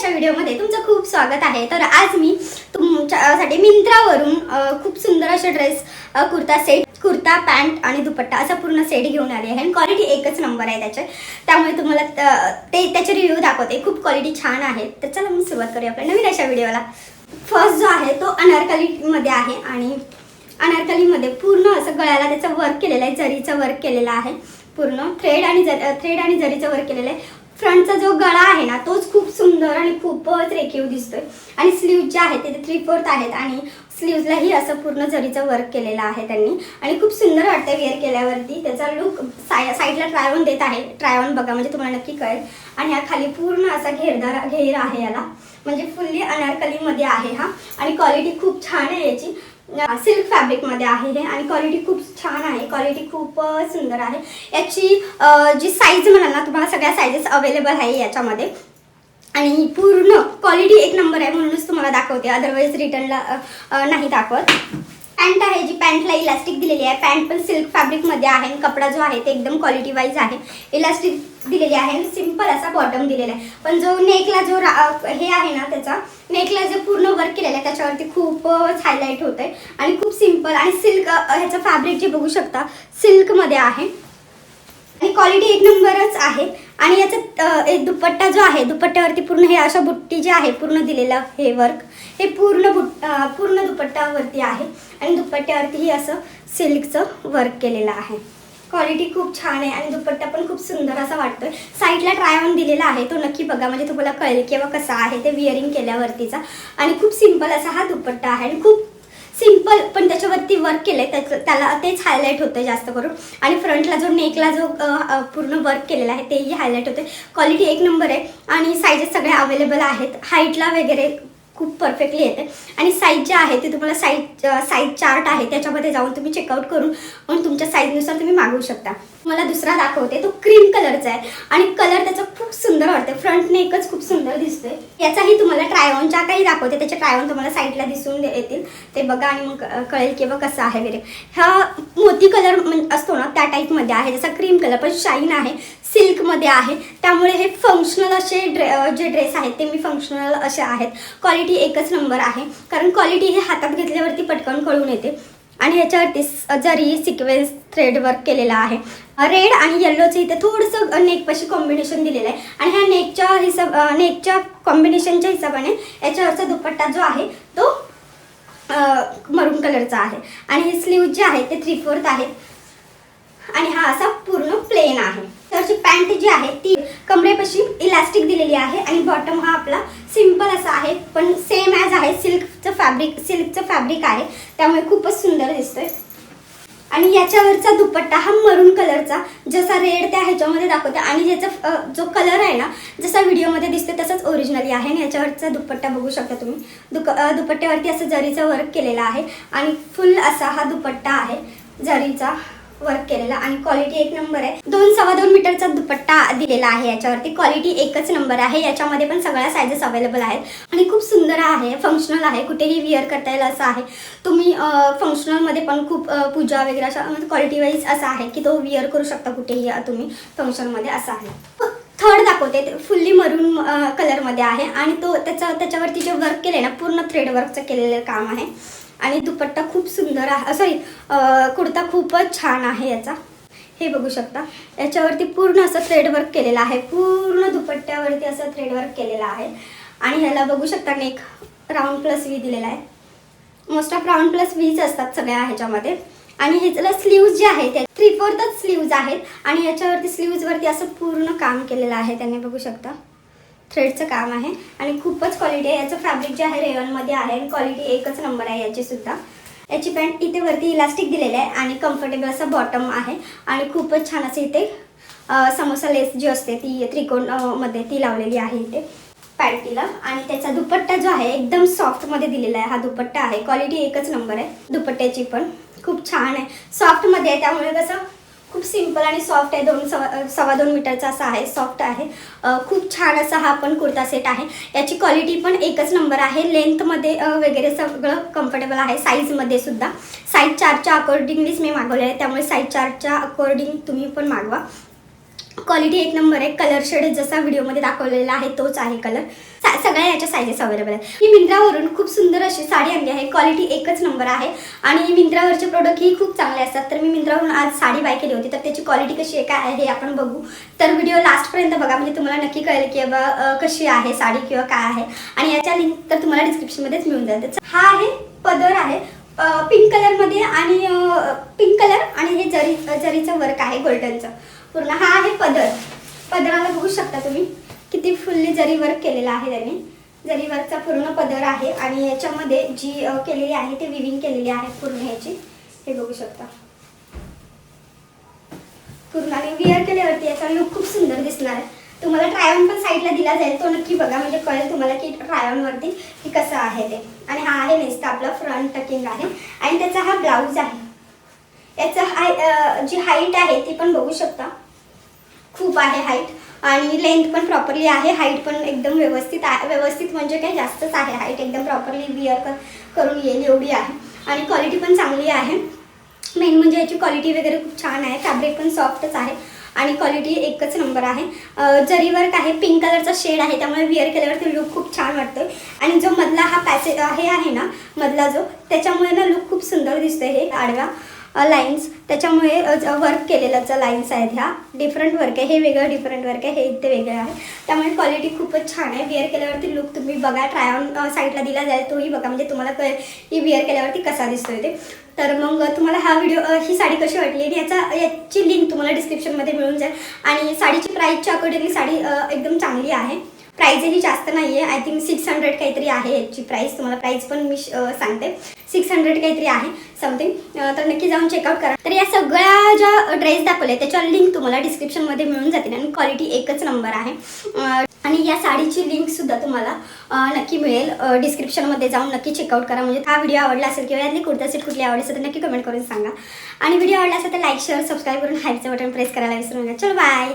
अशा व्हिडिओमध्ये तुमचं खूप स्वागत आहे। तर आज मी तुमच्यासाठी मिंत्रावरून खूप सुंदर असे dress kurta set, kurta pant आणि दुपट्टा असा पूर्ण सेट घेऊन आले आहे। क्वालिटी एकच नंबर आहे त्याचे, त्यामुळे तुम्हाला त्याचे रिव्ह्यू दाखवते। खूप क्वालिटी छान आहे। तर चला मग सुरुवात करूया आपल्या नवीन अशा व्हिडिओला। फर्स्ट जो आहे तो अनारकलीमध्ये आहे आणि अनारकलीमध्ये पूर्ण असं गळ्याला त्याचं वर्क केलेलं आहे, जरीचं वर्क केलेलं आहे। पूर्ण थ्रेड आणि जरीचं वर्क केलेलं आहे। फ्रंटचा जो गळा आहे ना तोच खूप सुंदर आणि खूपच रेखीव दिसतोय आणि स्लीव्ह जे आहे ते 3/4 आहेत आणि स्लीव्हजलाही असं पूर्ण जरीचं वर्क केलेलं आहे त्यांनी आणि खूप सुंदर वाटतं वेअर केल्यावरती। त्याचा लुक साईडला ट्राय ऑन देत आहे। ट्राय ऑन बघा म्हणजे तुम्हाला नक्की कळेल। आणि हा खाली पूर्ण असा घेर आहे याला, म्हणजे फुल्ली अनारकलीमध्ये आहे हा आणि क्वालिटी खूप छान आहे याची। सिल्क फॅब्रिक मध्ये आहे हे आणि क्वालिटी खूप छान आहे। क्वालिटी खूप सुंदर आहे। याची जी साईज म्हणाल ना तुम्हाला सगळ्या साइजेस अवेलेबल आहे याच्यामध्ये आणि पूर्ण क्वालिटी एक नंबर आहे म्हणूनच तुम्हाला दाखवते, अदरवाइज रिटर्नला नाही दाखवत। पॅन्ट आहे, जी पॅन्टला इलास्टिक दिलेली आहे। पॅन्ट पण सिल्क फॅब्रिक मध्ये आहे आणि कपडा जो आहे ते एकदम क्वालिटी वाईज आहे। इलास्टिक दिलेली आहे आणि सिंपल असा बॉटम दिलेला आहे, पण जो नेकला जो हे आहे ना त्याचा नेकला जे पूर्ण वर्क केलेलं आहे त्याच्यावरती खूपच हायलाइट होत आहे आणि खूप सिंपल आणि सिल्क ह्याचं फॅब्रिक जे बघू शकता सिल्क मध्ये आहे आणि क्वालिटी एक नंबरच आहे। आणि याचा दुपट्टा जो आहे दुपट्ट्यावरती पूर्ण हे अशा बुट्टी जी आहे पूर्ण दिलेलं हे वर्क हे पूर्ण दुपट्ट्यावरती आहे आणि दुपट्ट्यावरतीही असं सिल्कचं वर्क केलेलं आहे। क्वालिटी खूप छान आहे आणि दुपट्टा पण खूप सुंदर असा वाटतोय। साईडला ट्राय ऑन दिलेला आहे, तो नक्की बघा म्हणजे तुम्हाला कळेल किंवा कसा आहे ते विअरिंग केल्यावरतीचा। आणि खूप सिंपल असा हा दुपट्टा आहे आणि खूप सिंपल पण त्याच्यावरती वर्क केलंय, त्याला तेच हायलाइट होतं जास्त करून। आणि फ्रंटला जो नेकला जो पूर्ण वर्क केलेला आहे तेही हायलाइट होते। क्वालिटी एक नंबर आहे आणि साईजेस सगळ्या अवेलेबल आहेत। हाईटला वगैरे खूप परफेक्टली येते आणि साईज जे आहे ते तुम्हाला साईज चार्ट आहे त्याच्यामध्ये जाऊन तुम्ही चेकआउट करून मग तुमच्या साईजनुसार तुम्ही मागवू शकता। मला दुसरा दाखवते, तो क्रीम कलरचा आहे आणि कलर त्याचा खूप सुंदर वाटते। फ्रंट नेकच खूप सुंदर दिसतोय। याचाही तुम्हाला ट्राय ऑनच्या काही दाखवते, त्याचे ट्राय ऑन तुम्हाला साईडला दिसून येतील, ते बघा आणि मग कळेल किंवा कसा आहे वगैरे। हा मोती कलर असतो ना त्या टाईपमध्ये आहे, जसा क्रीम कलर पण शाईन आहे, सिल्कमध्ये आहे, त्यामुळे हे फंक्शनल असे जे ड्रेस आहेत ते मी फंक्शनल असे आहेत। क्वालिटी एकच नंबर आहे, कारण क्वालिटी हे हातात घेतल्यावरती पटकन कळून येते। आणि याच्यावरती जरी सिक्वेन्स थ्रेड वर्क केलेला आहे। रेड आणि येल्लोचं इथे थोडंसं नेकपाशी कॉम्बिनेशन दिलेलं आहे आणि ह्या नेकच्या कॉम्बिनेशनच्या हिशोबाने याच्यावरचा दुपट्टा जो आहे तो मरून कलरचा आहे आणि हे स्लीव जे आहे ते 3/4 आहेत आणि हा असा पूर्ण प्लेन आहे। त्याची पॅन्ट जी आहे ती कमरेपाशी इलास्टिक दिलेली आहे आणि बॉटम हा आपला सिंपल असा आहे, पण सेम ॲज आहे सिल्कचं फॅब्रिक आहे, त्यामुळे खूपच सुंदर दिसतोय। आणि याच्यावरचा दुपट्टा हा मरून कलरचा, जसा रेड त्या ह्याच्यामध्ये दाखवते आणि ज्याचा जो कलर आहे ना जसा व्हिडिओमध्ये दिसतोय तसंच ओरिजिनली आहे। आणि याच्यावरचा दुपट्टा बघू शकता तुम्ही, दुपट्ट्यावरती असं जरीचं वर्क केलेलं आहे आणि फुल असा हा दुपट्टा आहे जरीचा वर्क केलेला आणि क्वालिटी एक नंबर आहे। 2-2.25 मीटरचा दुपट्टा दिलेला आहे याच्यावरती। क्वालिटी एकच नंबर आहे। याच्यामध्ये पण सगळ्या साइजेस अवेलेबल आहेत आणि खूप सुंदर आहे, फंक्शनल आहे, कुठेही विअर करता येईल असं आहे। तुम्ही फंक्शनलमध्ये पण खूप पूजा वगैरे अशा क्वालिटी वाईज असा आहे की तो विअर करू शकता कुठेही तुम्ही फंक्शनमध्ये, असं आहे। थर्ड दाखवते, फुल्ली मरून कलरमध्ये आहे आणि तो त्याच्यावरती जे वर्क केलं ना पूर्ण थ्रेड वर्कचं केलेलं काम आहे आणि दुपट्टा खूप सुंदर आहे, कुर्ता खूपच छान आहे याचा, हे बघू शकता। याच्यावरती पूर्ण असं थ्रेड वर्क केलेलं आहे, पूर्ण दुपट्ट्यावरती असं थ्रेड वर्क केलेलं आहे आणि ह्याला बघू शकता नेक राऊंड प्लस व्ही दिलेला आहे। Most of round plus which असतात सगळ्या ह्याच्यामध्ये। आणि ह्याला स्लीव्ज जे आहे ते 3/4 स्लीव्ज आहेत आणि याच्यावरती स्लीव्जवरती असं पूर्ण काम केलेलं आहे त्यांनी, बघू शकता थ्रेडचं काम आहे आणि खूपच क्वालिटी आहे। याचं फॅब्रिक जे आहे रेयॉनमध्ये आहे आणि क्वालिटी एकच नंबर आहे याची सुद्धा। याची पॅन्ट इथे वरती इलास्टिक दिलेलं आहे आणि कम्फर्टेबल असं बॉटम आहे आणि खूपच छान असे इथे समोसा लेस जी असते ती त्रिकोण मध्ये ती लावलेली आहे इथे पॅन्टीला। आणि त्याचा दुपट्टा जो आहे एकदम सॉफ्टमध्ये दिलेला आहे, हा दुपट्टा आहे। क्वालिटी एकच नंबर आहे दुपट्ट्याची पण, खूप छान आहे, सॉफ्टमध्ये आहे, त्यामुळे कसं खूप सिंपल आणि सॉफ्ट आहे। 2-2.25 मीटरचा असा आहे, सॉफ्ट आहे, खूप छान असा हा पण कुर्ता सेट आहे। याची क्वालिटी पण एकच नंबर आहे। लेंथमध्ये वगैरे सगळं कम्फर्टेबल आहे, साईजमध्ये सुद्धा साईज 4च्या अकॉर्डिंगलीच मी मागवले आहे, त्यामुळे साईज 4च्या अकॉर्डिंग तुम्ही पण मागवा। क्वालिटी एक नंबर आहे. कलर शेड जसा व्हिडिओमध्ये दाखवलेला आहे तोच आहे कलर. सगळ्या याच्या सायझेस अवेलेबल आहेत. ही मिंत्रावरून खूप सुंदर अशी साडी आणली आहे. क्वालिटी एकच नंबर आहे आणि मिंत्रावरचे प्रोडक्ट ही खूप चांगले असतात. तर मी मिंत्रावरून आज साडी बाय केली होती. तर त्याची क्वालिटी कशी आहे काय आहे हे आपण बघू. तर व्हिडिओ लास्टपर्यंत बघा म्हणजे तुम्हाला नक्की कळेल की बाबा कशी आहे साडी किंवा काय आहे. आणि याच्या लिंक तर तुम्हाला डिस्क्रिप्शनमध्येच मिळून जाईल. हा आहे पदर आहे पिंक कलरमध्ये आणि पिंक कलर आणि हे जरीचं वर्क आहे गोल्डनचं पूर्ण. हा आहे पदर. पदराला बघू शकता तुम्ही किती फुल्ली जरी वर्क केलेला आहे त्याने. जरी वर्कचा पूर्ण पदर आहे आणि याच्यामध्ये जी केलेली आहे ते विविंग केलेली आहे पूर्ण ह्याची. हे बघू शकता पूर्ण. आणि विअर केल्यावरती याचा लुक खूप सुंदर दिसणार आहे. तुम्हाला ट्राय ऑन पण साईडला दिला जाईल तो नक्की बघा म्हणजे कळेल तुम्हाला की ट्राय ऑन वरती की कसं आहे ते. आणि हा आहे नेक्स्ट आपला फ्रंट टकिंग आहे आणि त्याचा हा ब्लाऊज आहे. याचा जी हाईट आहे ती पण बघू शकता खूप आहे हाईट आणि लेंथ पण प्रॉपरली आहे. हाईट पण एकदम व्यवस्थित म्हणजे काही जास्तच आहे. हाईट एकदम प्रॉपरली विअर करून येईल एवढी आहे. आणि क्वालिटी पण चांगली आहे. मेन म्हणजे याची क्वालिटी वगैरे खूप छान आहे. फॅब्रिक पण सॉफ्टच आहे आणि क्वालिटी एकच नंबर आहे. जरी वर्क आहे पिंक कलरचा शेड आहे त्यामुळे विअर केल्यावरती लुक खूप छान वाटतोय. आणि जो मधला हा पॅसेज हे आहे ना मधला जो त्याच्यामुळे ना लुक खूप सुंदर दिसतोय. हे आडव्या लाईन्स त्याच्यामुळे वर्क केलेल्याचा लाईन्स आहेत. ह्या डिफरंट वर्क आहे. हे वेगळं डिफरंट वर्क आहे. हे इथे वेगळं आहे. त्यामुळे क्वालिटी खूपच छान आहे. विअर केल्यावरती लुक तुम्ही बघा. ट्राय ऑन साईडला दिला जाईल तोही बघा म्हणजे तुम्हाला कळेल की विअर केल्यावरती कसा दिसतोय ते. तर मग तुम्हाला हा व्हिडिओ ही साडी कशी वाटली आणि याची लिंक तुम्हाला डिस्क्रिप्शनमध्ये मिळून जाईल. आणि साडीची प्राईसच्या अकॉर्डिंगली साडी एकदम चांगली आहे. प्राईजही जास्त नाही आहे. आय थिंक 600 काहीतरी आहे याची प्राईस. तुम्हाला प्राईस पण मी सांगते 600 काहीतरी आहे समथिंग. तर नक्की जाऊन चेकआउट करा. तर या सगळ्या ज्या ड्रेस दाखवले त्याच्या लिंक तुम्हाला डिस्क्रिप्शनमध्ये मिळून जातील आणि क्वालिटी एकच नंबर आहे. आणि या साडीची लिंक सुद्धा तुम्हाला नक्की मिळेल. डिस्क्रिप्शनमध्ये जाऊन नक्की चेकआउट करा. म्हणजे हा व्हिडिओ आवडला असेल किंवा यातली कुर्ता सेट कुठली आवडली असेल तर नक्की कमेंट करून सांगा. आणि व्हिडिओ आवडला असेल तर लाईक शेअर सबस्क्राईब करून हाईपचं बटन प्रेस करायला विसरू नका. चलो बाय.